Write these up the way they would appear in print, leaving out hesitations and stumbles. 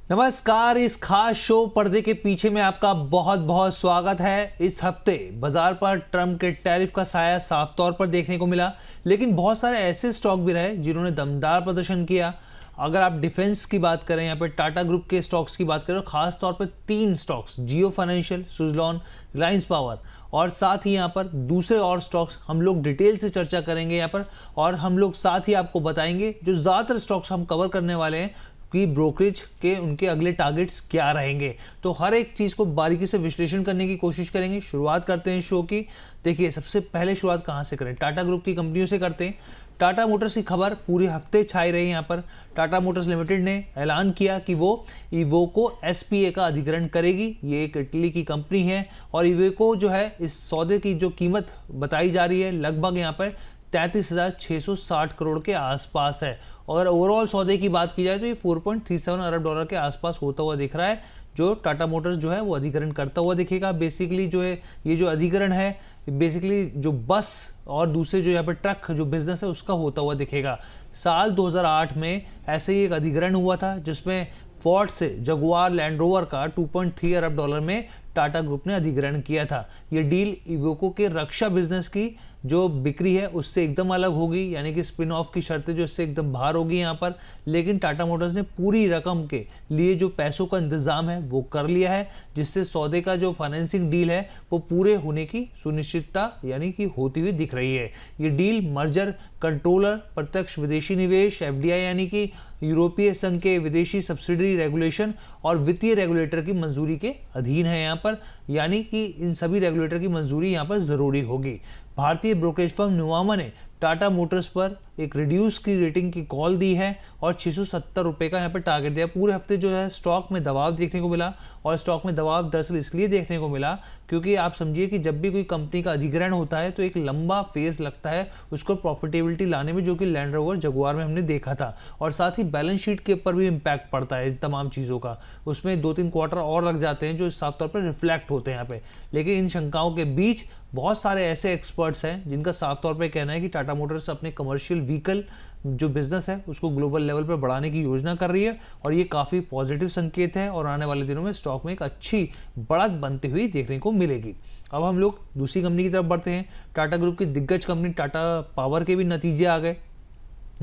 नमस्कार। इस खास शो पर्दे के पीछे में आपका बहुत बहुत स्वागत है। इस हफ्ते बाजार पर ट्रम्प के टैरिफ का साया साफ तौर पर देखने को मिला, लेकिन बहुत सारे ऐसे स्टॉक भी रहे जिन्होंने दमदार प्रदर्शन किया। अगर आप डिफेंस की बात करें, यहाँ पे टाटा ग्रुप के स्टॉक्स की बात करें, खास तौर पर 3 स्टॉक्स, जियो फाइनेंशियल, सुज़लॉन, रिलायंस पावर और साथ ही यहाँ पर दूसरे और स्टॉक्स हम लोग डिटेल से चर्चा करेंगे यहाँ पर। और हम लोग साथ ही आपको बताएंगे जो ज़्यादातर स्टॉक्स हम कवर करने वाले हैं कि ब्रोकरेज के उनके अगले टारगेट्स क्या रहेंगे। तो हर एक चीज़ को बारीकी से विश्लेषण करने की कोशिश करेंगे। शुरुआत करते हैं शो की। देखिए, सबसे पहले शुरुआत कहाँ से करें? टाटा ग्रुप की कंपनियों से करते हैं। टाटा मोटर्स की खबर पूरे हफ्ते छाई रही यहाँ पर। टाटा मोटर्स लिमिटेड ने ऐलान किया कि वो इवोको एसपीए का अधिग्रहण करेगी। ये एक इटली की कंपनी है और इवोको जो है, इस सौदे की जो कीमत बताई जा रही है लगभग यहाँ पर 33,660 करोड़ के आसपास है। और ओवरऑल सौदे की बात की जाए तो ये 4.37 अरब डॉलर के आसपास होता हुआ दिख रहा है, जो टाटा मोटर्स जो है वो अधिग्रहण करता हुआ दिखेगा। बेसिकली जो है ये जो अधिग्रहण है, बेसिकली जो बस और दूसरे जो यहाँ पर ट्रक जो बिजनेस है उसका होता हुआ दिखेगा। साल 2008 में ऐसे ही एक अधिग्रहण हुआ था जिसमें फोर्ड से जगुआर लैंड रोवर का 2.3 अरब डॉलर में टाटा ग्रुप ने अधिग्रहण किया था। ये डील इवोको के रक्षा बिजनेस की जो बिक्री है उससे एकदम अलग होगी, यानी कि स्पिन ऑफ की शर्तें जो इससे एकदम बाहर होगी यहाँ पर। लेकिन टाटा मोटर्स ने पूरी रकम के लिए जो पैसों का इंतजाम है वो कर लिया है, जिससे सौदे का जो फाइनेंसिंग डील है वो पूरे होने की सुनिश्चितता यानी कि होती हुई दिख रही है। ये डील मर्जर कंट्रोलर, प्रत्यक्ष विदेशी निवेश एफडीआई यानी कि यूरोपीय संघ के विदेशी सब्सिडरी रेगुलेशन और वित्तीय रेगुलेटर की मंजूरी के अधीन है यहाँ पर, यानी कि इन सभी रेगुलेटर की मंजूरी यहाँ पर जरूरी होगी। भारतीय ब्रोकरेज फर्म नुवामा ने टाटा मोटर्स पर एक रिड्यूस की रेटिंग की कॉल दी है और 670 रुपये का यहाँ पर टारगेट दिया। पूरे हफ्ते जो है स्टॉक में दबाव देखने को मिला, और स्टॉक में दबाव दरअसल इसलिए देखने को मिला क्योंकि आप समझिए कि जब भी कोई कंपनी का अधिग्रहण होता है तो एक लंबा फेज लगता है उसको प्रॉफिटेबिलिटी लाने में, जो कि लैंड रोवर जगुआर में हमने देखा था। और साथ ही बैलेंस शीट के ऊपर भी इम्पैक्ट पड़ता है इन तमाम चीज़ों का, उसमें 2-3 क्वार्टर और लग जाते हैं जो साफ तौर पर रिफ्लेक्ट होते हैं यहाँ पे। लेकिन इन शंकाओं के बीच बहुत सारे ऐसे एक्सपर्ट्स हैं जिनका साफ तौर पे कहना है कि टाटा मोटर्स अपने कमर्शियल व्हीकल जो बिजनेस है उसको ग्लोबल लेवल पर बढ़ाने की योजना कर रही है, और ये काफ़ी पॉजिटिव संकेत है और आने वाले दिनों में स्टॉक में एक अच्छी बढ़त बनती हुई देखने को मिलेगी। अब हम लोग दूसरी कंपनी की तरफ बढ़ते हैं। टाटा ग्रुप की दिग्गज कंपनी टाटा पावर के भी नतीजे आ गए।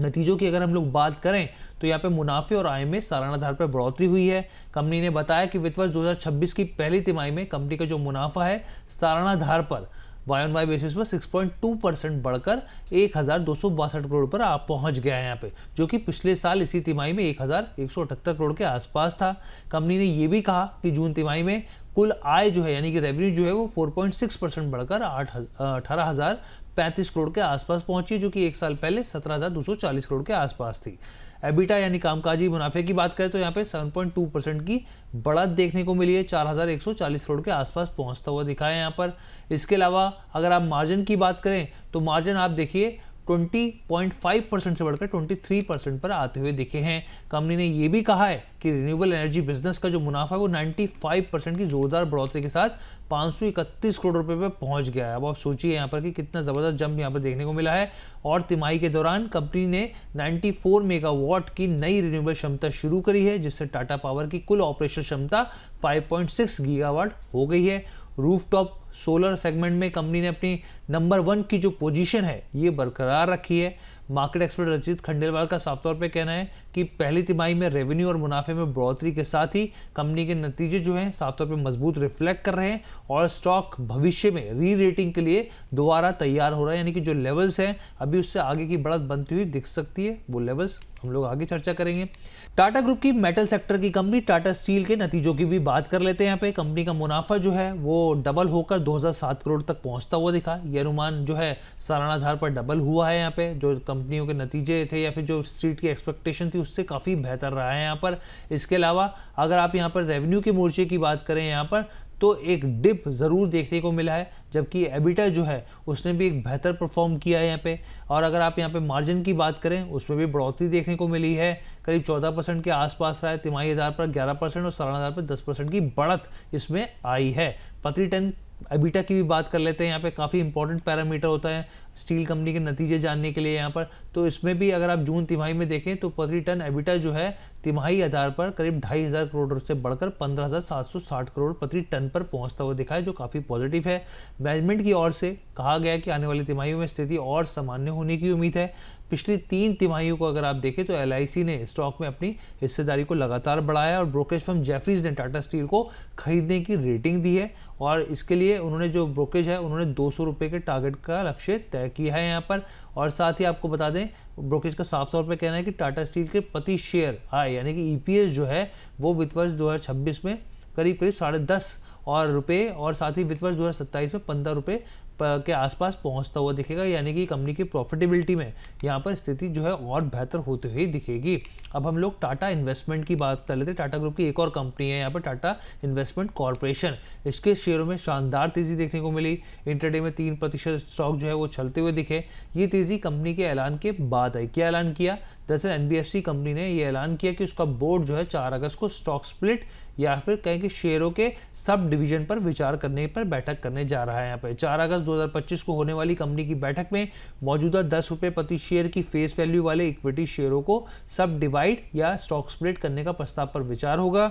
नतीजों की अगर हम लोग बात करें तो यहाँ पे मुनाफे और आय में सालाना आधार पर बढ़ोतरी हुई है। कंपनी ने बताया कि वित्त वर्ष 2026 की पहली तिमाही में कंपनी का जो मुनाफा है सालाना आधार पर YoY बेसिस पर 6.2% बढ़कर 1,262 करोड़ पर आप पहुंच गया है यहाँ पे, जो कि पिछले साल इसी तिमाही में 1,178 करोड़ के आसपास था। कंपनी ने ये भी कहा कि जून तिमाही में कुल आय जो है यानी कि रेवेन्यू जो है वो 4.6% बढ़कर 18,035 करोड़ के आसपास पहुंची, जो कि एक साल पहले 17,240 करोड़ के आसपास थी। एबिटा यानी कामकाजी मुनाफे की बात करें तो यहाँ पे 7.2% की बढ़त देखने को मिली है, 4,140 करोड़ के आसपास पहुंचता हुआ दिखा है यहाँ पर। इसके अलावा अगर आप मार्जिन की बात करें तो मार्जिन आप देखिए 20.5% से बढ़कर 23% पर आते हुए दिखे हैं। कंपनी ने यह भी कहा है कि रिन्यूएबल एनर्जी बिजनेस का जो मुनाफा है वो 95% की जोरदार बढ़ोतरी के साथ 531 करोड़ रुपए पे पहुंच गया है। अब आप सोचिए यहाँ पर कि कितना जबरदस्त जंप यहाँ पर देखने को मिला है। और तिमाही के दौरान कंपनी ने 94 मेगावाट की नई रिन्यूएबल क्षमता शुरू करी है, जिससे टाटा पावर की कुल ऑपरेशनल क्षमता 5.6 गीगावाट हो गई है। रूफटॉप सोलर सेगमेंट में कंपनी ने अपनी नंबर 1 की जो पोजीशन है ये बरकरार रखी है। मार्केट एक्सपर्ट रचित खंडेलवाल का साफ तौर पे कहना है कि पहली तिमाही में रेवेन्यू और मुनाफे में बढ़ोतरी के साथ ही कंपनी के नतीजे जो हैं साफ तौर पे मजबूत रिफ्लेक्ट कर रहे हैं, और स्टॉक भविष्य में री रेटिंग के लिए दोबारा तैयार हो रहा है, यानी कि जो लेवल्स हैं अभी उससे आगे की बढ़त बनती हुई दिख सकती है। वो लेवल्स हम लोग आगे चर्चा करेंगे। टाटा ग्रुप की मेटल सेक्टर की कंपनी टाटा स्टील के नतीजों की भी बात कर लेते हैं। यहाँ पे कंपनी का मुनाफा जो है वो डबल होकर 2007 करोड़ तक पहुंचता हुआ दिखा। यह अनुमान जो है सालाना आधार पर डबल हुआ है। यहाँ पे जो कंपनियों के नतीजे थे या फिर जो स्ट्रीट की एक्सपेक्टेशन थी उससे काफ़ी बेहतर रहा है यहाँ पर। इसके अलावा अगर आप यहाँ पर रेवेन्यू के मोर्चे की बात करें यहाँ पर तो एक डिप ज़रूर देखने को मिला है, जबकि एबिटा जो है उसने भी एक बेहतर परफॉर्म किया है यहाँ पे। और अगर आप यहाँ पे मार्जिन की बात करें उसमें भी बढ़ोतरी देखने को मिली है, करीब 14% के आसपास रहा है। तिमाही आधार पर 11% और सालाना आधार पर 10% की बढ़त इसमें आई है। प्रति टन एबिटा की भी बात कर लेते हैं। यहाँ पे काफ़ी इंपॉर्टेंट पैरामीटर होता है स्टील कंपनी के नतीजे जानने के लिए यहाँ पर। तो इसमें भी अगर आप जून तिमाही में देखें तो प्रति टन एबिटा जो है तिमाही आधार पर करीब 2,500 करोड़ से बढ़कर 15,760 करोड़ प्रति टन पर पहुंचता हुआ दिखा है, जो काफ़ी पॉजिटिव है। मैनेजमेंट की ओर से कहा गया है कि आने वाली तिमाहियों में स्थिति और सामान्य होने की उम्मीद है। पिछली 3 तिमाहियों को अगर आप देखें तो LIC ने स्टॉक में अपनी हिस्सेदारी को लगातार बढ़ाया और ब्रोकरेज फर्म जेफरीज ने टाटा स्टील को खरीदने की रेटिंग दी है और इसके लिए उन्होंने जो ब्रोकरेज है उन्होंने 200 रुपये के टारगेट का लक्ष्य तय किया है यहाँ पर। और साथ ही आपको बता दें, ब्रोकरेज का साफ तौर पे कहना है कि टाटा स्टील के प्रति शेयर आय यानी कि EPS जो है वो वित्त वर्ष 2026 में करीब 10.5 रुपये और साथ ही वित्त वर्ष 2027 में 15 रुपये के आसपास पहुंचता हुआ दिखेगा, यानी कि कंपनी की प्रॉफिटेबिलिटी में यहाँ पर स्थिति जो है और बेहतर होते हुए दिखेगी। अब हम लोग टाटा इन्वेस्टमेंट की बात कर लेते हैं। टाटा ग्रुप की एक और कंपनी है यहाँ पर टाटा इन्वेस्टमेंट कॉर्पोरेशन। इसके शेयरों में शानदार तेजी देखने को मिली। इंटरडे में 3% स्टॉक जो है वो चलते हुए दिखे। ये तेजी कंपनी के ऐलान के बाद आई। क्या ऐलान किया? दरअसल NBFC कंपनी ने ये ऐलान किया कि उसका बोर्ड जो है 4 अगस्त को स्टॉक स्प्लिट या फिर कहें कि शेयरों के सब डिवीजन पर विचार करने पर बैठक करने जा रहा है। यहाँ पे 4 अगस्त 2025 को होने वाली कंपनी की बैठक में मौजूदा 10 रुपये प्रति शेयर की फेस वैल्यू वाले इक्विटी शेयरों को सब डिवाइड या स्टॉक स्प्लिट करने का प्रस्ताव पर विचार होगा।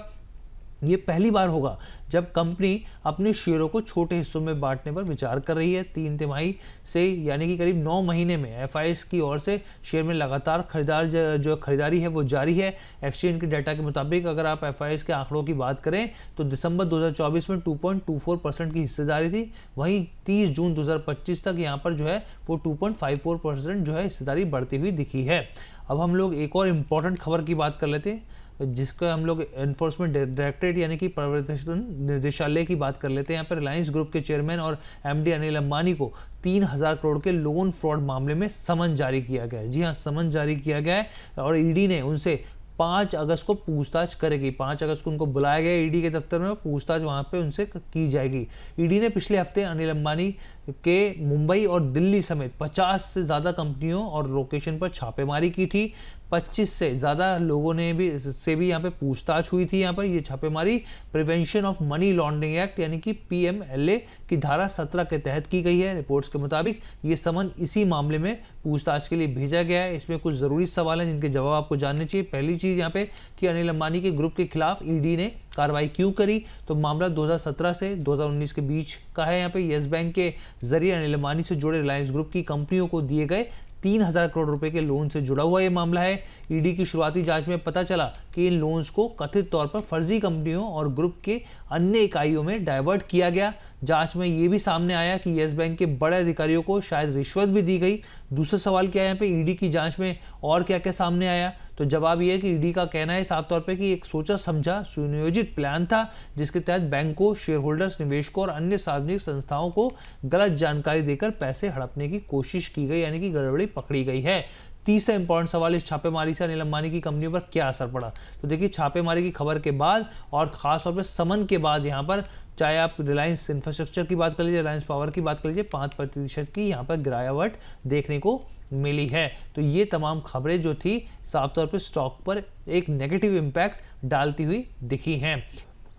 ये पहली बार होगा जब कंपनी अपने शेयरों को छोटे हिस्सों में बांटने पर विचार कर रही है। 3 तिमाही से यानी कि करीब 9 महीने में FIS की ओर से शेयर में लगातार खरीदारी है वो जारी है। एक्सचेंज के डाटा के मुताबिक अगर आप FIS के आंकड़ों की बात करें तो दिसंबर 2024 में 2.24% की हिस्सेदारी थी, वहीं 30 जून 2025 तक यहाँ पर जो है वो 2.54% जो है हिस्सेदारी बढ़ती हुई दिखी है। अब हम लोग एक और इम्पॉर्टेंट खबर की बात कर लेते हैं, जिसका हम लोग एनफोर्समेंट डायरेक्टरेट यानी कि प्रवर्तन निदेशालय की बात कर लेते हैं। यहाँ पर रिलायंस ग्रुप के चेयरमैन और MD अनिल अंबानी को 3,000 करोड़ के लोन फ्रॉड मामले में समन जारी किया गया है। जी हाँ, समन जारी किया गया है और ED ने उनसे 5 अगस्त को पूछताछ करेगी। 5 अगस्त को उनको बुलाया गया ED के दफ्तर में, पूछताछ वहां पे उनसे की जाएगी। ED ने पिछले हफ्ते अनिल अंबानी के मुंबई और दिल्ली समेत 50 से ज़्यादा कंपनियों और लोकेशन पर छापेमारी की थी। 25 से ज़्यादा लोगों ने भी यहाँ पे पूछताछ हुई थी। यहाँ पर ये छापेमारी prevention of money laundering act यानी कि PMLA की धारा 17 के तहत की गई है। रिपोर्ट्स के मुताबिक ये समन इसी मामले में पूछताछ के लिए भेजा गया है। इसमें कुछ ज़रूरी सवाल हैं जिनके जवाब आपको जानने चाहिए। पहली चीज़ यहाँ पे कि अनिल अंबानी के ग्रुप के खिलाफ ED ने कार्रवाई क्यों करी, तो मामला 2017 से 2019 के बीच का है। यहाँ पे येस बैंक के जरिए अनिल अंबानी से जुड़े रिलायंस ग्रुप की कंपनियों को दिए गए 3,000 करोड़ रुपए के लोन से जुड़ा हुआ ये मामला है। ED की शुरुआती जांच में पता चला कि इन लोन्स को कथित तौर पर फर्जी कंपनियों और ग्रुप के अन्य इकाइयों में डाइवर्ट किया गया। जांच में ये भी सामने आया कि येस बैंक के बड़े अधिकारियों को शायद रिश्वत भी दी गई। दूसरा सवाल क्या है यहाँ पे, ED की जांच में और क्या क्या सामने आया, तो जवाब ये है कि ED का कहना है साफ तौर पे कि एक सोचा समझा सुनियोजित प्लान था जिसके तहत बैंकों, शेयर होल्डर्स, निवेशकों और अन्य सार्वजनिक संस्थाओं को गलत जानकारी देकर पैसे हड़पने की कोशिश की गई, यानी कि गड़बड़ी पकड़ी गई है। तीसरा इंपॉर्टेंट सवाल, इस छापेमारी से अनिल अंबानी की कंपनियों पर क्या असर पड़ा। तो देखिए, छापेमारी की खबर के बाद और खासतौर पर समन के बाद यहाँ पर चाहे आप रिलायंस इंफ्रास्ट्रक्चर की बात कर लीजिए, रिलायंस पावर की बात कर लीजिए, 5% की यहाँ पर गिरावट देखने को मिली है। तो ये तमाम खबरें जो थी साफ तौर पर स्टॉक पर एक नेगेटिव इम्पैक्ट डालती हुई दिखी हैं।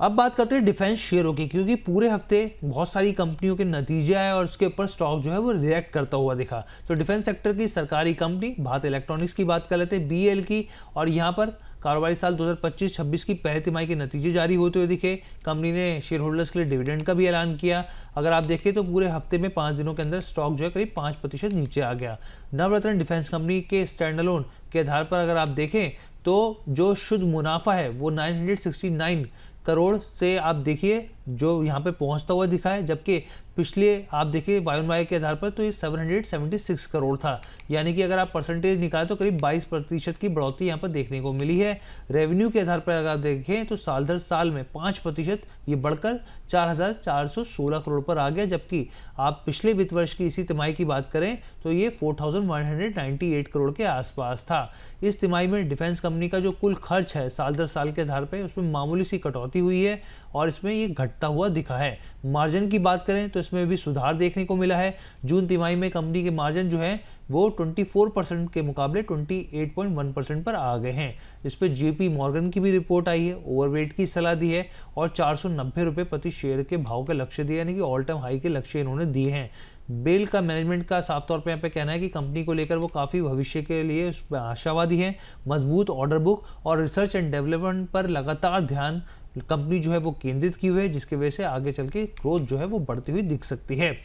अब बात करते हैं डिफेंस शेयरों की, क्योंकि पूरे हफ्ते बहुत सारी कंपनियों के नतीजे आए और उसके ऊपर स्टॉक जो है वो रिएक्ट करता हुआ दिखा। तो डिफेंस सेक्टर की सरकारी कंपनी भारत इलेक्ट्रॉनिक्स की बात कर लेते हैं, BEL की, और यहाँ पर कारोबारी साल 2025-26 की पहली तिमाही के नतीजे जारी होते हुए दिखे। कंपनी ने शेयर होल्डर्स के लिए डिविडेंड का भी ऐलान किया। अगर आप देखें तो पूरे हफ्ते में 5 दिनों के अंदर स्टॉक जो है करीब 5% नीचे आ गया। नवरत्न डिफेंस कंपनी के स्टैंडअलोन के आधार पर अगर आप देखें तो जो शुद्ध मुनाफा है वो 969 करोड़ से आप देखिए जो यहाँ पे पहुँचता हुआ दिखा है, जबकि पिछले आप देखिए वाई के आधार पर तो ये 776 करोड़ था, यानी कि अगर आप परसेंटेज निकालें तो करीब 22% की बढ़ोतरी यहाँ पर देखने को मिली है। रेवेन्यू के आधार पर अगर आप देखें तो साल दर साल में 5% ये बढ़कर 4,416 करोड़ पर आ गया, जबकि आप पिछले वित्त वर्ष की इसी तिमाही की बात करें तो ये 4,198 करोड़ के आसपास था। इस तिमाही में डिफेंस कंपनी का जो कुल खर्च है साल दर साल के आधार पर उसमें मामूली सी कटौती हुई है और इसमें ये घटता हुआ दिखा है। मार्जिन की बात करें तो इसमें भी सुधार देखने को मिला है। जून तिमाही में कंपनी के मार्जिन जो है वो 24% के मुकाबले 28.1% पर आ गए हैं। इस पर JP मॉर्गन की भी रिपोर्ट आई है, ओवरवेट की सलाह दी है और 490 रुपये प्रति शेयर के भाव के लक्ष्य दिए, यानी कि ऑल टाइम हाई के लक्ष्य इन्होंने दिए हैं। बेल का मैनेजमेंट का साफ तौर पे यहाँ पे कहना है कि कंपनी को लेकर वो काफ़ी भविष्य के लिए उस पर आशावादी है। मजबूत ऑर्डर बुक और रिसर्च एंड डेवलपमेंट पर लगातार ध्यान कंपनी जो है वो केंद्रित की हुई है, जिसकी वजह से आगे चल के ग्रोथ जो है वो बढ़ती हुई दिख सकती है।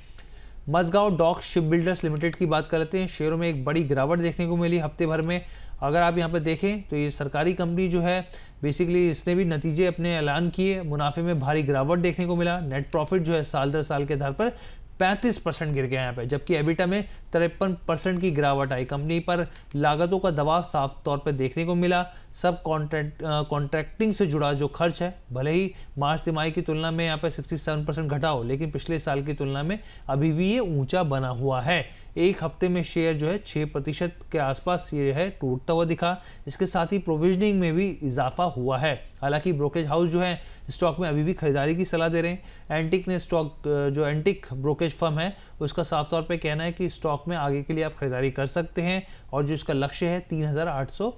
Mazagon dock ship builders limited की बात कर लेते हैं। शेयरों में एक बड़ी गिरावट देखने को मिली हफ्ते भर में। अगर आप यहाँ पर देखें तो ये सरकारी कंपनी जो है बेसिकली इसने भी नतीजे अपने ऐलान किए। मुनाफे में भारी गिरावट देखने को मिला। नेट प्रॉफिट जो है साल दर साल के आधार पर 35% गिर गया यहाँ पे, जबकि एबिटा में 53% की गिरावट आई। कंपनी पर लागतों का दबाव साफ तौर पर देखने को मिला। सब कॉन्ट्रैक्टिंग से जुड़ा जो खर्च है, भले ही मार्च तिमाही की तुलना में यहाँ पे 67% घटा हो, लेकिन पिछले साल की तुलना में अभी भी ये ऊंचा बना हुआ है। एक हफ्ते में शेयर जो है 6% के आसपास ये है टूटता हुआ दिखा। इसके साथ ही प्रोविजनिंग में भी इजाफा हुआ है। हालांकि ब्रोकरेज हाउस जो है स्टॉक में अभी भी खरीदारी की सलाह दे रहे हैं। एंटिक ने स्टॉक जो एंटिक ब्रोकरेज फर्म है उसका साफ तौर पे कहना है कि स्टॉक में आगे के लिए आप खरीदारी कर सकते हैं, और जो इसका लक्ष्य है 3800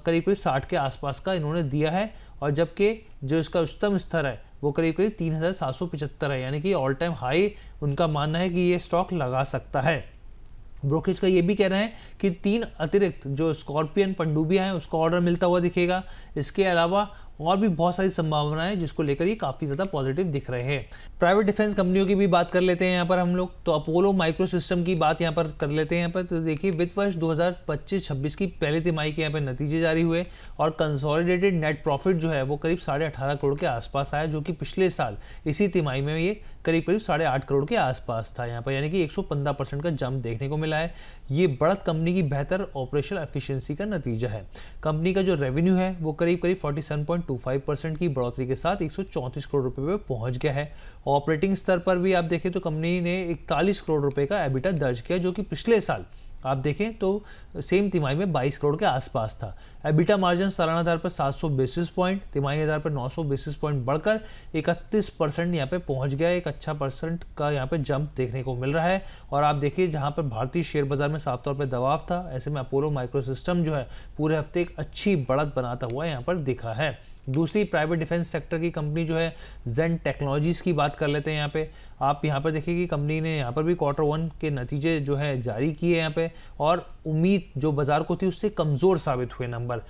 करीब 60 के आसपास का इन्होंने दिया है, और जबकि जो इसका उच्चतम स्तर है वो करीब 3775 है, यानी कि ऑल टाइम हाई उनका मानना है कि ये स्टॉक लगा सकता है। ब्रोकरेज का ये भी कहना है कि 3 अतिरिक्त जो स्कॉर्पियन पनडुब्बियां हैं उसका ऑर्डर मिलता हुआ दिखेगा। इसके अलावा और भी बहुत सारी संभावनाएं जिसको लेकर ये काफ़ी ज़्यादा पॉजिटिव दिख रहे हैं। प्राइवेट डिफेंस कंपनियों की भी बात कर लेते हैं यहाँ पर हम लोग। तो अपोलो माइक्रो सिस्टम की बात यहाँ पर कर लेते हैं। यहाँ पर तो देखिए वित्त वर्ष 2025-26 की पहली तिमाही के यहाँ पर नतीजे जारी हुए और कंसोलिडेटेड नेट प्रॉफिट जो है वो करीब 18.5 करोड़ के आसपास आया, जो कि पिछले साल इसी तिमाही में ये करीब 8.5 करोड़ के आसपास था यहाँ पर, यानी कि 115% का जंप देखने को मिला है। ये बढ़त कंपनी की बेहतर ऑपरेशनल एफिशिएंसी का नतीजा है। कंपनी का जो रेवेन्यू है वो करीब 47.25% की बढ़ोतरी के साथ 134 करोड़ रुपए पे पहुंच गया है। ऑपरेटिंग स्तर पर भी आप देखें तो कंपनी ने 41 करोड़ रुपए का एबिटा दर्ज किया, जो कि पिछले साल आप देखें तो सेम तिमाही में 22 करोड़ के आसपास था। एबिटा मार्जिन सालाना आधार पर 700 बेसिस पॉइंट, तिमाही आधार पर 900 बेसिस पॉइंट बढ़कर 31% यहाँ पे पहुंच गया। एक अच्छा परसेंट का यहाँ पे जंप देखने को मिल रहा है। और आप देखिए जहाँ पर भारतीय शेयर बाजार में साफ तौर पर दबाव था, ऐसे में अपोलो माइक्रो सिस्टम जो है पूरे हफ्ते एक अच्छी बढ़त बनाता हुआ यहाँ पर दिखा है। दूसरी प्राइवेट डिफेंस सेक्टर की कंपनी जो है जेन टेक्नोलॉजीज की बात कर लेते हैं। यहाँ पे आप यहाँ पर देखिए कि कंपनी ने यहाँ पर भी Q1 के नतीजे जो है जारी किए यहाँ पे, और उम्मीद जो बाजार को थी उससे कमज़ोर साबित हुए नंबर।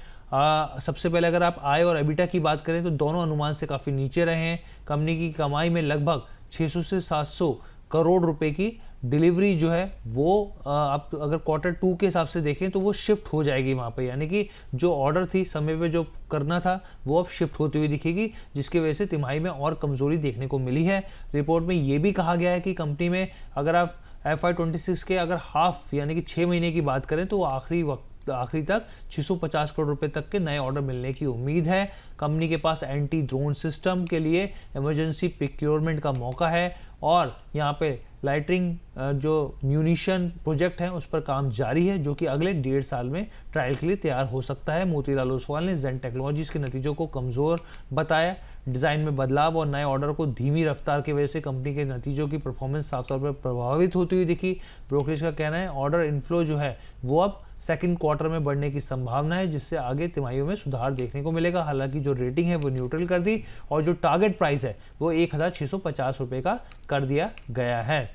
सबसे पहले अगर आप आय और एबिटा की बात करें तो दोनों अनुमान से काफ़ी नीचे रहे हैं। कंपनी की कमाई में लगभग 600 से 700 करोड़ रुपए की डिलीवरी जो है वो आप अगर Q2 के हिसाब से देखें तो वो शिफ्ट हो जाएगी वहाँ पे, यानी कि जो ऑर्डर थी समय पे जो करना था वो अब शिफ्ट होती हुई दिखेगी, जिसकी वजह से तिमाही में और कमज़ोरी देखने को मिली है। रिपोर्ट में ये भी कहा गया है कि कंपनी में अगर आप FY26 के अगर हाफ यानी कि 6 महीने की बात करें तो आखिरी तक 650 करोड़ रुपए तक के नए ऑर्डर मिलने की उम्मीद है। कंपनी के पास एंटी ड्रोन सिस्टम के लिए इमरजेंसी प्रोक्योरमेंट का मौका है, और यहाँ पे लाइटरिंग जो म्यूनिशन प्रोजेक्ट है उस पर काम जारी है, जो कि अगले 1.5 साल में ट्रायल के लिए तैयार हो सकता है। मोतीलाल ओसवाल ने जेन टेक्नोलॉजीज के नतीजों को कमज़ोर बताया। डिज़ाइन में बदलाव और नए ऑर्डर को धीमी रफ्तार की वजह से कंपनी के नतीजों की परफॉर्मेंस साफ तौर पर प्रभावित होती हुई दिखी। ब्रोकरेज का कहना है ऑर्डर इनफ्लो जो है वो अब सेकंड क्वार्टर में बढ़ने की संभावना है, जिससे आगे तिमाहियों में सुधार देखने को मिलेगा। हालांकि जो रेटिंग है वो न्यूट्रल कर दी, और जो टारगेट प्राइस है वो 1650 रुपये का कर दिया गया है।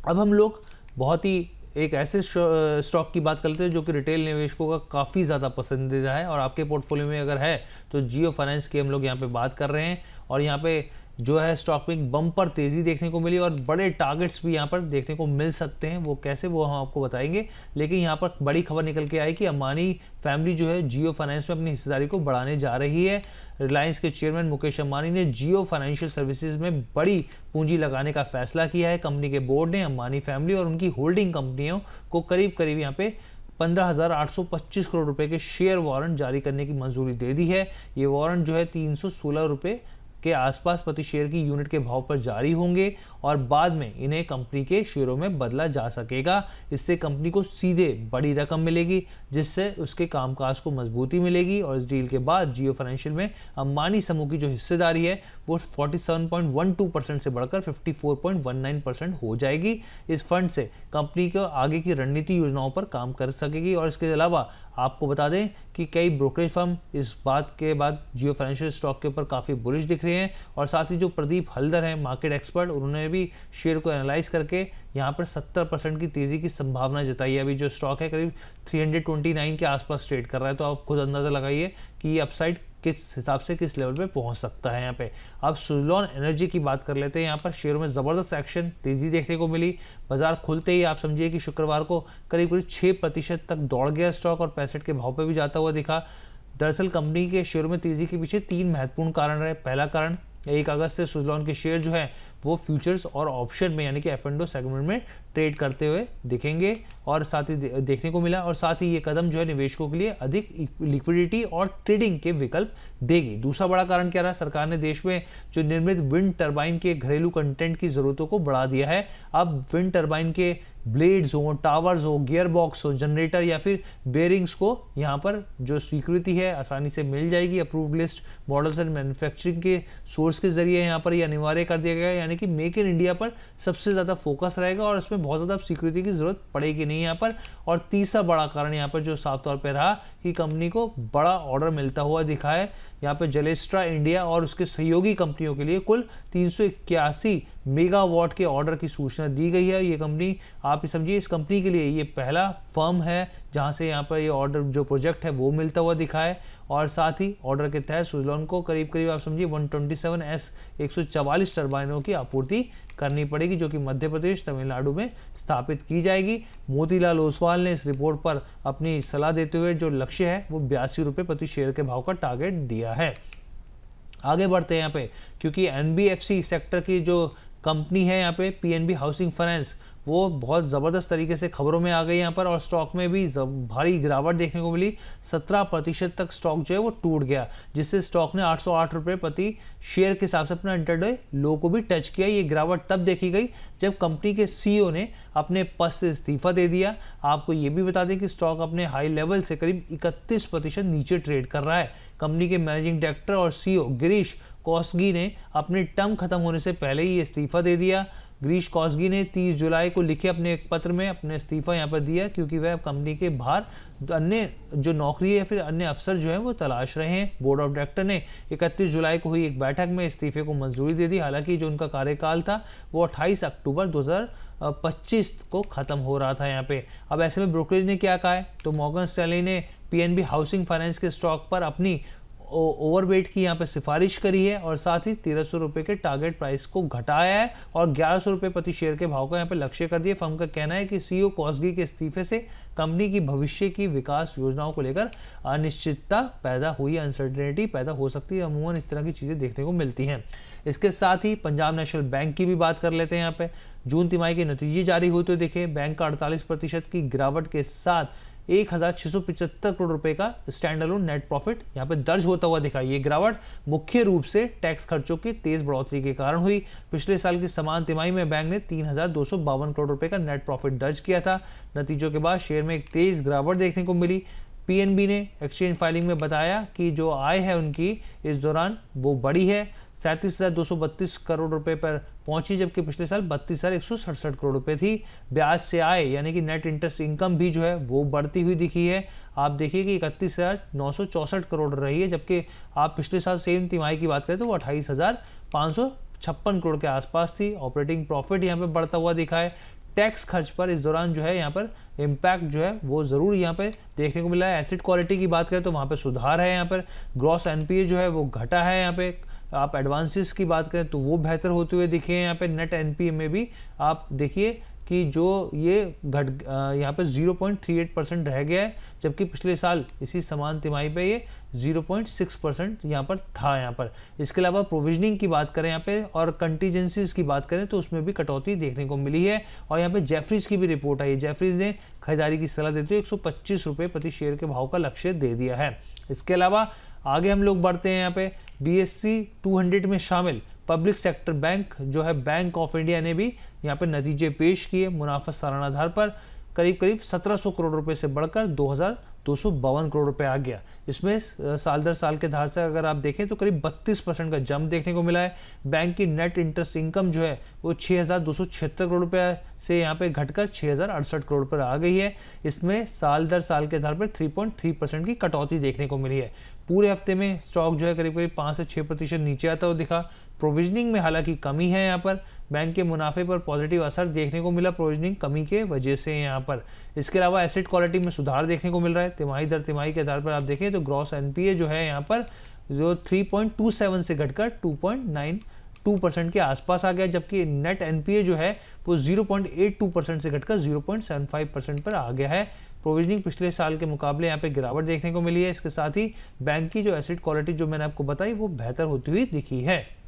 अब हम लोग बहुत ही एक ऐसे स्टॉक की बात करते हैं जो कि रिटेल निवेशकों का काफ़ी ज़्यादा पसंदीदा है, और आपके पोर्टफोलियो में अगर है तो जियो फाइनेंस की हम लोग यहाँ पे बात कर रहे हैं। और यहाँ पे जो है स्टॉक में एक बम्पर तेज़ी देखने को मिली, और बड़े टारगेट्स भी यहाँ पर देखने को मिल सकते हैं। वो कैसे वो हम आपको बताएंगे, लेकिन यहाँ पर बड़ी खबर निकल के आई कि अंबानी फैमिली जो है जियो फाइनेंस में अपनी हिस्सेदारी को बढ़ाने जा रही है। रिलायंस के चेयरमैन मुकेश अंबानी ने जियो फाइनेंशियल सर्विसेज में बड़ी पूंजी लगाने का फैसला किया है। कंपनी के बोर्ड ने अंबानी फैमिली और उनकी होल्डिंग कंपनियों को करीब यहाँ पे 15,825 करोड़ रुपए के शेयर वारंट जारी करने की मंजूरी दे दी है। ये वारंट जो है 316 रुपये के आसपास प्रति शेयर की यूनिट के भाव पर जारी होंगे, और बाद में इन्हें कंपनी के शेयरों में बदला जा सकेगा। इससे कंपनी को सीधे बड़ी रकम मिलेगी, जिससे उसके कामकाज को मजबूती मिलेगी। और इस डील के बाद जियो फाइनेंशियल में अंबानी समूह की जो हिस्सेदारी है वो 47.12% से बढ़कर 54.19% हो जाएगी। इस फंड से कंपनी को आगे की रणनीति योजनाओं पर काम कर सकेगी, और इसके अलावा आपको बता दें कि कई ब्रोकरेज फर्म इस बात के बाद जियो फाइनेंशियल स्टॉक के ऊपर काफ़ी बुलिश दिख रहे हैं और साथ ही जो प्रदीप हल्दर हैं मार्केट एक्सपर्ट, उन्होंने भी शेयर को एनालाइज करके यहाँ पर 70% की तेज़ी की संभावना जताई है। अभी जो स्टॉक है करीब 329 के आसपास ट्रेड कर रहा है, तो आप खुद अंदाज़ा लगाइए कि ये अपसाइड किस हिसाब से किस लेवल पे पहुंच सकता है। यहाँ पे अब सुजलॉन एनर्जी की बात कर लेते हैं। यहाँ पर शेयरों में ज़बरदस्त एक्शन, तेज़ी देखने को मिली। बाजार खुलते ही आप समझिए कि शुक्रवार को करीब करीब 6% तक दौड़ गया स्टॉक और 65 के भाव पे भी जाता हुआ दिखा। दरअसल कंपनी के शेयरों में तेज़ी के पीछे 3 महत्वपूर्ण कारण रहे। पहला कारण 1 अगस्त से सुजलॉन के शेयर जो है वो फ्यूचर्स और ऑप्शन में यानी कि F&O सेगमेंट में ट्रेड करते हुए दिखेंगे और साथ ही देखने को मिला, और साथ ही ये कदम जो है निवेशकों के लिए अधिक लिक्विडिटी और ट्रेडिंग के विकल्प देगी। दूसरा बड़ा कारण क्या रहा, सरकार ने देश में जो निर्मित विंड टरबाइन के घरेलू कंटेंट की ज़रूरतों को बढ़ा दिया है। अब विंड टरबाइन के ब्लेड्स हो, टावर्स हो, गियर बॉक्स हो, जनरेटर या फिर बेयरिंग्स को यहाँ पर जो स्वीकृति है आसानी से मिल जाएगी। Approved list models and manufacturing के सोर्स के जरिए यहाँ पर यह अनिवार्य कर दिया गया है, यानी कि मेक इन इंडिया पर सबसे ज़्यादा फोकस रहेगा और इसमें बहुत ज़्यादा सिक्योरिटी की ज़रूरत पड़ेगी नहीं यहाँ पर। और तीसरा बड़ा कारण यहाँ पर जो साफ तौर पे रहा कि कंपनी को बड़ा ऑर्डर मिलता हुआ दिखा है। यहाँ पे जलेस्ट्रा इंडिया और उसके सहयोगी कंपनियों के लिए कुल 381 मेगावाट के ऑर्डर की सूचना दी गई है। ये कंपनी आप समझिए इस कंपनी के लिए ये पहला फर्म है जहां से यहाँ पर ये ऑर्डर जो प्रोजेक्ट है वो मिलता हुआ दिखा है। और साथ ही ऑर्डर के तहत सुजलॉन को करीब करीब आप समझिए 127S 144 टर्बाइनों की आपूर्ति करनी पड़ेगी, जो कि मध्य प्रदेश तमिलनाडु में स्थापित की जाएगी। मोतीलाल ओसवाल ने इस रिपोर्ट पर अपनी सलाह देते हुए जो लक्ष्य है वो 82 रुपये प्रति शेयर के भाव का टारगेट दिया है। आगे बढ़ते हैं यहाँ पे, क्योंकि NBFC सेक्टर की जो कंपनी है यहाँ पे PNB हाउसिंग फाइनेंस, वो बहुत ज़बरदस्त तरीके से खबरों में आ गई यहाँ पर और स्टॉक में भी भारी गिरावट देखने को मिली। 17% तक स्टॉक जो है वो टूट गया, जिससे स्टॉक ने 808 रुपये प्रति शेयर के हिसाब से अपना इंटरडे लो को भी टच किया। ये गिरावट तब देखी गई जब कंपनी के CEO ने अपने पद से इस्तीफा दे दिया। आपको ये भी बता दें कि स्टॉक अपने हाई लेवल से करीब 31% नीचे ट्रेड कर रहा है। कंपनी के मैनेजिंग डायरेक्टर और CEO गिरीश कौसगी ने अपने टर्म खत्म होने से पहले ही इस्तीफा दे दिया। गिरीश कौसगी ने 30 जुलाई को लिखे अपने एक पत्र में अपने इस्तीफा यहाँ पर दिया, क्योंकि वह कंपनी के बाहर अन्य जो नौकरी या फिर अन्य अफसर जो है वो तलाश रहे हैं। बोर्ड ऑफ डायरेक्टर ने 31 जुलाई को हुई एक बैठक में इस्तीफे को मंजूरी दे दी। हालांकि जो उनका कार्यकाल था वो 28 अक्टूबर 2025 को खत्म हो रहा था यहाँ पे। अब ऐसे में ब्रोकरेज ने क्या कहा है, तो मॉर्गन स्टैनली ने PNB हाउसिंग फाइनेंस के स्टॉक पर अपनी ओवरवेट की यहाँ पे सिफारिश करी है और साथ ही 1300 रुपये के टारगेट प्राइस को घटाया है और 1100 रुपये प्रति शेयर के भाव का यहाँ पे लक्ष्य कर दिया। फर्म का कहना है कि CEO कौसगी के इस्तीफे से कंपनी की भविष्य की विकास योजनाओं को लेकर अनिश्चितता पैदा हुई, अनसर्टेनिटी पैदा हो सकती है। अमूमन इस तरह की चीज़ें देखने को मिलती हैं। इसके साथ ही पंजाब नेशनल बैंक की भी बात कर लेते हैं। यहाँ पे जून तिमाही के नतीजे जारी हुए तो देखे बैंक का 48% की गिरावट के साथ 1675 करोड़ रुपए का स्टैंड अलोन नेट प्रॉफिट यहाँ पे दर्ज होता हुआ दिखा। ये गिरावट मुख्य रूप से टैक्स खर्चों की तेज बढ़ोतरी के कारण हुई। पिछले साल की समान तिमाही में बैंक ने 3252 करोड़ रुपए का नेट प्रॉफिट दर्ज किया था। नतीजों के बाद शेयर में एक तेज गिरावट देखने को मिली। PNB ने एक्सचेंज फाइलिंग में बताया कि जो आय है उनकी इस दौरान वो बढ़ी है, 37,232 करोड़ रुपए पर पहुंची, जबकि पिछले साल 32,167 करोड़ रुपए थी। ब्याज से आय यानी कि नेट इंटरेस्ट इनकम भी जो है वो बढ़ती हुई दिखी है। आप देखिए कि 31,964 करोड़ रही है, जबकि आप पिछले साल सेम तिमाही की बात करें तो वो 28,556 करोड़ के आसपास थी। ऑपरेटिंग प्रॉफिट यहाँ पे बढ़ता हुआ दिखा है। टैक्स खर्च पर इस दौरान जो है यहाँ पर इम्पैक्ट जो है वो ज़रूर यहाँ पे देखने को मिला है। एसिड क्वालिटी की बात करें तो वहाँ पे सुधार है। यहाँ पर ग्रॉस NPA जो है वो घटा है। यहाँ पे आप एडवांसेस की बात करें तो वो बेहतर होते हुए दिखे हैं। यहाँ पे नेट NPA में भी आप देखिए कि जो ये यहाँ पे 0.38% रह गया है, जबकि पिछले साल इसी समान तिमाही पे ये 0.6% यहाँ पर था। यहाँ पर इसके अलावा प्रोविजनिंग की बात करें यहाँ पे और कंटीजेंसीज की बात करें तो उसमें भी कटौती देखने को मिली है। और यहाँ पे जेफरीज की भी रिपोर्ट आई है। जेफरीज ने खरीदारी की सलाह देते हुए 125 रुपये प्रति शेयर के भाव का लक्ष्य दे दिया है। इसके अलावा आगे हम लोग बढ़ते हैं। यहाँ पे BSE 200 में शामिल पब्लिक सेक्टर बैंक जो है बैंक ऑफ इंडिया ने भी यहाँ पे नतीजे पेश किए। मुनाफा सालाना आधार पर करीब करीब 1700 करोड़ रुपए से बढ़कर 252 करोड़ रुपए आ गया। इसमें साल दर साल के आधार से अगर आप देखें तो करीब 32% का जंप देखने को मिला है। बैंक की नेट इंटरेस्ट इनकम जो है वो 6,276 करोड़ रुपए से यहाँ पे घटकर 6,068 करोड़ पर आ गई है। इसमें साल दर साल के आधार पर 3.3% की कटौती देखने को मिली है। पूरे हफ्ते में स्टॉक जो है करीब 5 से 6% नीचे आता हुआ दिखा। प्रोविजनिंग में हालांकि कमी है। यहाँ पर बैंक के मुनाफे पर पॉजिटिव असर देखने को मिला प्रोविजनिंग कमी के वजह से यहाँ पर। इसके अलावा एसेट क्वालिटी में सुधार देखने को मिल रहा है। तिमाही दर तिमाही के आधार पर आप देखें तो ग्रॉस एनपीए जो है यहाँ पर जो 3.27 से घटकर 2.92% के आसपास आ गया, जबकि नेट एनपीए जो है वो 0.82% से घटकर 0.75% पर आ गया है। प्रोविजनिंग पिछले साल के मुकाबले यहाँ पे गिरावट देखने को मिली है। इसके साथ ही बैंक की जो एसेट क्वालिटी जो मैंने आपको बताई वो बेहतर होती हुई दिखी है।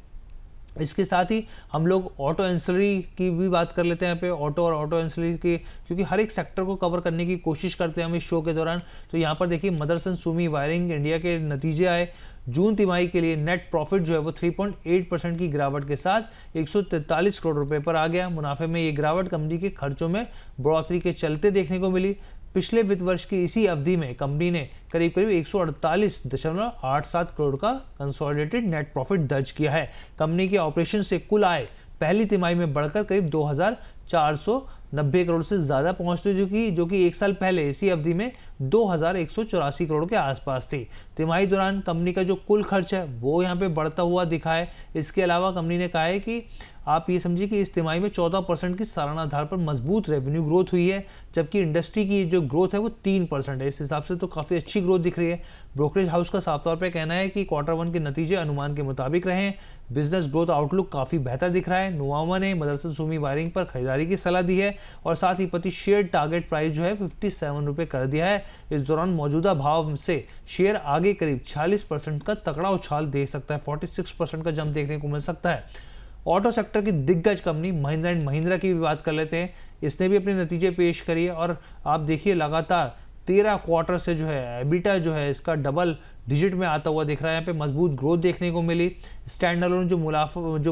इसके साथ ही हम लोग ऑटो एंसिलरी की भी बात कर लेते हैं यहाँ पे। ऑटो और ऑटो एंसिलरी की, क्योंकि हर एक सेक्टर को कवर करने की कोशिश करते हैं हम इस शो के दौरान। तो यहाँ पर देखिए मदरसन सुमी वायरिंग इंडिया के नतीजे आए। जून तिमाही के लिए नेट प्रॉफिट जो है वो 3.8% की गिरावट के साथ 143 करोड़ रुपए पर आ गया। मुनाफे में ये गिरावट कंपनी के खर्चों में बढ़ोतरी के चलते देखने को मिली। पिछले वित्त वर्ष की इसी अवधि में कंपनी ने करीब 148.87 करोड़ का कंसोलिडेटेड नेट प्रॉफिट दर्ज किया है। कंपनी के ऑपरेशन से कुल आय पहली तिमाही में बढ़कर करीब 2,490 करोड़ से ज्यादा पहुंचते जो कि एक साल पहले इसी अवधि में 2,184 करोड़ के आसपास थी। तिमाही दौरान कंपनी का जो कुल खर्च है वो यहाँ पे बढ़ता हुआ दिखा है। इसके अलावा कंपनी ने कहा है कि आप ये समझिए कि इस तिमाही में 14% की सालाना आधार पर मजबूत रेवेन्यू ग्रोथ हुई है, जबकि इंडस्ट्री की जो ग्रोथ है वो 3% है। इस हिसाब से तो काफ़ी अच्छी ग्रोथ दिख रही है। ब्रोकरेज हाउस का साफ तौर पे कहना है कि Q1 के नतीजे अनुमान के मुताबिक रहे। बिजनेस ग्रोथ आउटलुक काफ़ी बेहतर दिख रहा है। नुवामा ने मदरसन सुमी वायरिंग पर खरीदारी की सलाह दी है और साथ ही प्रति शेयर टारगेट प्राइस जो है 57 रुपये कर दिया है। इस दौरान मौजूदा भाव से शेयर आगे करीब 46% का तगड़ा उछाल दे सकता है। 46% का जंप देखने को मिल सकता है। ऑटो सेक्टर की दिग्गज कंपनी महिंद्रा एंड महिंद्रा की भी बात कर लेते हैं। इसने भी अपने नतीजे पेश करिए और आप देखिए लगातार 13 क्वार्टर से जो है एबिटा जो है इसका डबल डिजिट में आता हुआ दिख रहा है। यहाँ पे मजबूत ग्रोथ देखने को मिली। स्टैंड अलोन जो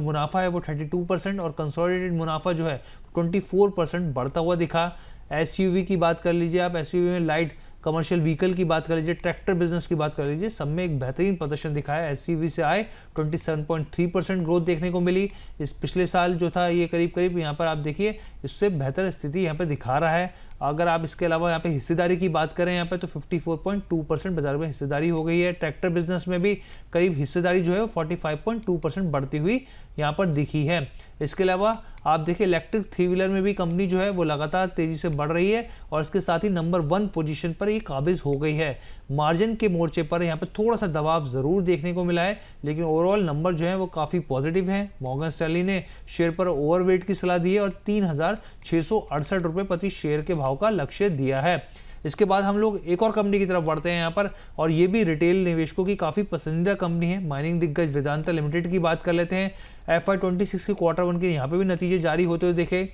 मुनाफा है वो 32% और कंसोलिडेटेड मुनाफा जो है 24% बढ़ता हुआ दिखा। एसयूवी की बात कर लीजिए आप, एसयूवी में लाइट कमर्शियल व्हीकल की बात कर लीजिए, ट्रैक्टर बिजनेस की बात कर लीजिए, सब में एक बेहतरीन प्रदर्शन दिखाया। एसयूवी से आए 27.3% ग्रोथ देखने को मिली। इस पिछले साल जो था ये करीब यहाँ पर आप देखिए इससे बेहतर स्थिति यहाँ पे दिखा रहा है। अगर आप इसके अलावा यहाँ पे हिस्सेदारी की बात करें यहाँ पे तो 54.2% बाजार में हिस्सेदारी हो गई है। ट्रैक्टर बिजनेस में भी करीब हिस्सेदारी जो है 45.2% बढ़ती हुई यहाँ पर दिखी है। इसके अलावा आप देखिए इलेक्ट्रिक 3 व्हीलर में भी कंपनी जो है वो लगातार तेजी से बढ़ रही है और इसके साथ ही नंबर 1 पोजीशन पर ये काबिज हो गई है। मार्जिन के मोर्चे पर यहाँ पे थोड़ा सा दबाव जरूर देखने को मिला है, लेकिन ओवरऑल नंबर जो है वो काफी पॉजिटिव है। मॉर्गन स्टैनली ने शेयर पर ओवरवेट की सलाह दी है और 3,668 रुपये प्रति शेयर के भाव का लक्ष्य दिया है। इसके बाद हम लोग एक और कंपनी की तरफ बढ़ते हैं यहाँ पर, और ये भी रिटेल निवेशकों की काफ़ी पसंदीदा कंपनी है। माइनिंग दिग्गज वेदांता लिमिटेड की बात कर लेते हैं। FY26 के Q1 के यहाँ पे भी नतीजे जारी होते हुए देखे।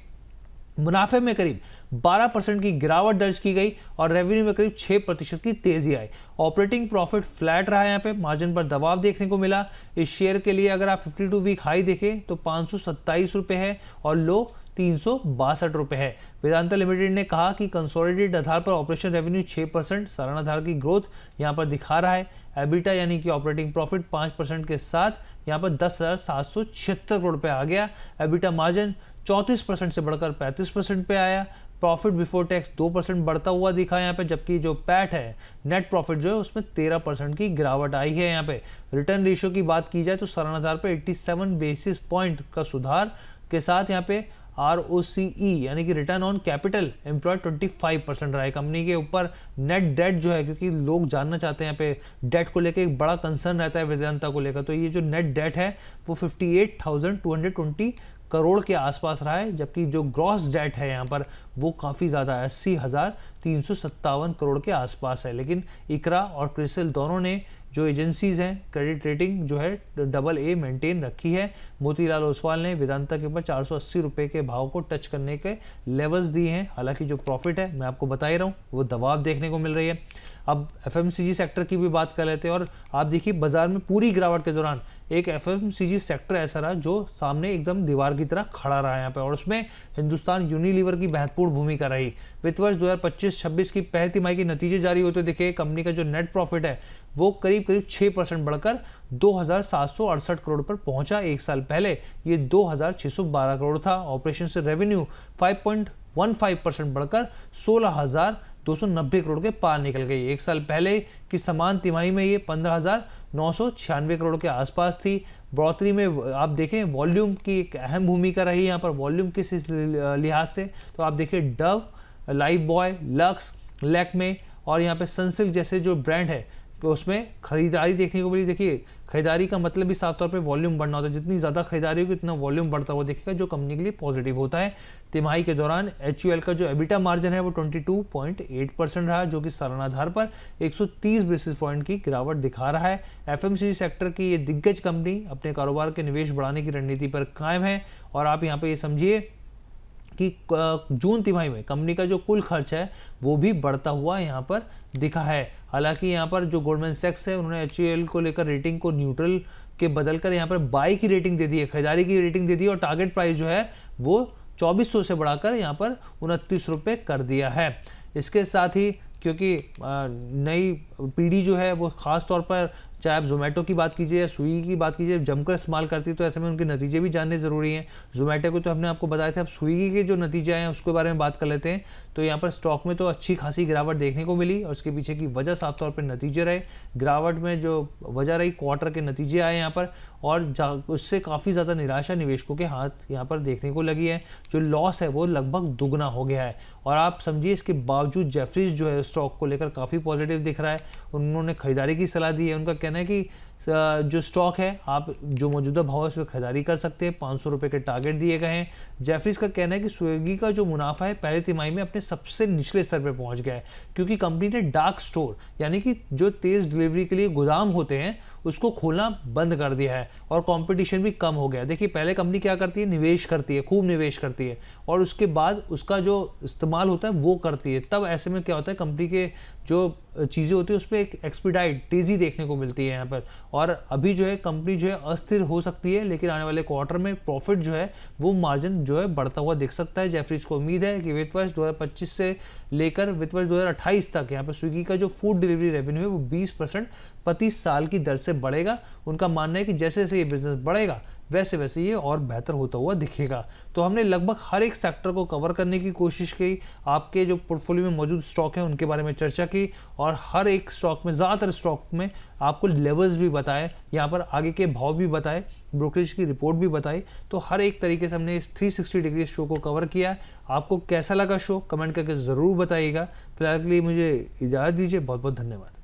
मुनाफे में करीब 12% की गिरावट दर्ज की गई और रेवेन्यू में करीब 6% की तेजी आई। ऑपरेटिंग प्रॉफिट फ्लैट रहा है। यहाँ पे मार्जिन पर दबाव देखने को मिला। इस शेयर के लिए अगर आप 52 वीक हाई देखें तो 527 रुपये है और लो 362 रुपये है। वेदांता लिमिटेड ने कहा कि कंसोलिडेटेड आधार पर ऑपरेशन रेवेन्यू 6% सालाना आधार की ग्रोथ यहाँ पर दिखा रहा है। एबिटा यानी कि ऑपरेटिंग प्रॉफिट 5% के साथ यहाँ पर 10,776 करोड़ रुपये आ गया। एबिटा मार्जिन 34% से बढ़कर 35% पे आया। प्रॉफिट बिफोर टैक्स 2% बढ़ता हुआ दिखा यहाँ पे, जबकि जो पैट है नेट प्रॉफिट जो है उसमें 13% की गिरावट आई है। यहाँ पे रिटर्न रेशियो की बात की जाए तो सालाना आधार पर 87 बेसिस पॉइंट का सुधार के साथ यहाँ पे ROCE यानी कि रिटर्न ऑन कैपिटल एम्प्लॉयड 25% रहा है। कंपनी के ऊपर नेट डेट जो है, क्योंकि लोग जानना चाहते हैं यहाँ पे डेट को लेकर एक बड़ा कंसर्न रहता है वेदांता को लेकर, तो ये जो नेट डेट है वो 58,220 करोड़ के आसपास रहा है, जबकि जो ग्रॉस डेट है यहाँ पर वो काफ़ी ज़्यादा 80,357 करोड़ के आसपास है। लेकिन इकरा और क्रिसिल दोनों ने जो एजेंसीज हैं क्रेडिट रेटिंग जो है AA मेंटेन रखी है। मोतीलाल ओसवाल ने वेदांता के ऊपर 480 रुपये के भाव को टच करने के लेवल्स दिए हैं। हालांकि जो प्रॉफिट है मैं आपको बता ही रहा हूँ वो दबाव देखने को मिल रही है। अब एफएमसीजी सेक्टर की भी बात कर लेते हैं और आप देखिए बाजार में पूरी गिरावट के दौरान एक एफएमसीजी सेक्टर ऐसा रहा जो सामने एकदम दीवार की तरह खड़ा रहा यहाँ पे, और उसमें हिंदुस्तान यूनिलीवर की महत्वपूर्ण भूमिका रही। वित्त वर्ष 2025-26 की पहली तिमाही के नतीजे जारी होते देखिए कंपनी का जो नेट प्रॉफिट है वो करीब 6% बढ़कर 2,768 करोड़ पर पहुंचा। एक साल पहले ये 2,612 करोड़ था। ऑपरेशन से रेवेन्यू 5.15% बढ़कर 16,290 करोड़ के पार निकल गई। एक साल पहले की समान तिमाही में ये 15,996 करोड़ के आसपास थी। बढ़ोतरी में आप देखें वॉल्यूम की एक अहम भूमिका रही यहाँ पर। वॉल्यूम किस लिहाज से, तो आप देखिए Dove, life boy, lux, Lakme और यहाँ पे सनसिल्क जैसे जो ब्रांड है तो उसमें खरीदारी देखने को मिली। देखिए खरीदारी का मतलब भी साफ तौर पे वॉल्यूम बढ़ना होता है। जितनी ज़्यादा खरीदारी होगी उतना वॉल्यूम बढ़ता हुआ दिखेगा, जो कंपनी के लिए पॉजिटिव होता है। तिमाही के दौरान HUL का जो एबिटा मार्जिन है वो 22.8% रहा, जो कि सालाना आधार पर 130 बेसिस पॉइंट की गिरावट दिखा रहा है। एफएमसीजी सेक्टर की ये दिग्गज कंपनी अपने कारोबार के निवेश बढ़ाने की रणनीति पर कायम है। और आप यहाँ पे ये समझिए कि जून तिमाही में कंपनी का जो कुल खर्च है वो भी बढ़ता हुआ यहाँ पर दिखा है। हालांकि यहाँ पर जो गोल्डमैन सैक्स है उन्होंने HUL को लेकर रेटिंग को न्यूट्रल के बदलकर यहाँ पर बाई की रेटिंग दे दी है, खरीदारी की रेटिंग दे दी है, और टारगेट प्राइस जो है वो 2400 से बढ़ाकर यहाँ पर 29 रुपये कर दिया है। इसके साथ ही क्योंकि नई पीढ़ी जो है वो ख़ास तौर पर चाहे आप जोमेटो की बात कीजिए या स्विगी की बात कीजिए जमकर इस्तेमाल करती है, तो ऐसे में उनके नतीजे भी जानने ज़रूरी हैं। जोमेटो को तो हमने आपको बताया था, अब स्विगी के जो नतीजे आए हैं उसके बारे में बात कर लेते हैं। तो यहाँ पर स्टॉक में तो अच्छी खासी गिरावट देखने को मिली और उसके पीछे की वजह साफ तौर पर नतीजे रहे। गिरावट में जो वजह रही क्वार्टर के नतीजे आए यहाँ पर, और उससे काफ़ी ज़्यादा निराशा निवेशकों के हाथ यहाँ पर देखने को लगी है। जो लॉस है वो लगभग दुगना हो गया है। और आप समझिए इसके बावजूद जेफरीज जो है स्टॉक को लेकर काफ़ी पॉजिटिव दिख रहा है। उन्होंने खरीदारी की सलाह दी है। उनका कहना है कि जो स्टॉक है आप जो मौजूदा भाव है उस पर खरीदारी कर सकते हैं। 500 रुपये के टारगेट दिए गए हैं। जेफरीज का कहना है कि स्विगी का जो मुनाफा है पहले तिमाही में अपने सबसे निचले स्तर पर पहुंच गया है, क्योंकि कंपनी ने डार्क स्टोर यानी कि जो तेज डिलीवरी के लिए गोदाम होते हैं उसको खोलना बंद कर दिया है और कंपटीशन भी कम हो गया। देखिए पहले कंपनी क्या करती है, निवेश करती है, खूब निवेश करती है, और उसके बाद उसका जो इस्तेमाल होता है वो करती है। तब ऐसे में क्या होता है, कंपनी के जो चीज़ें होती है उस पर एक एक्सपीडाइट तेज़ी देखने को मिलती है यहाँ पर। और अभी जो है कंपनी जो है अस्थिर हो सकती है, लेकिन आने वाले क्वार्टर में प्रॉफिट जो है वो मार्जिन जो है बढ़ता हुआ दिख सकता है। जेफरीज को उम्मीद है कि वित्त वर्ष 2025 से लेकर वित्त वर्ष 2028 तक यहाँ पर स्विगी का जो फूड डिलीवरी रेवेन्यू है वो 20% प्रति साल की दर से बढ़ेगा। उनका मानना है कि जैसे जैसे ये बिजनेस बढ़ेगा वैसे वैसे ये और बेहतर होता हुआ दिखेगा। तो हमने लगभग हर एक सेक्टर को कवर करने की कोशिश की, आपके जो पोर्टफोलियो में मौजूद स्टॉक है उनके बारे में चर्चा की, और हर एक स्टॉक में, ज़्यादातर स्टॉक में आपको लेवल्स भी बताए, यहाँ पर आगे के भाव भी बताए, ब्रोकरेज की रिपोर्ट भी बताई। तो हर एक तरीके से हमने इस 360 डिग्री शो को कवर किया। आपको कैसा लगा शो कमेंट करके ज़रूर बताइएगा। फिलहाल के लिए मुझे इजाज़त दीजिए। बहुत बहुत धन्यवाद।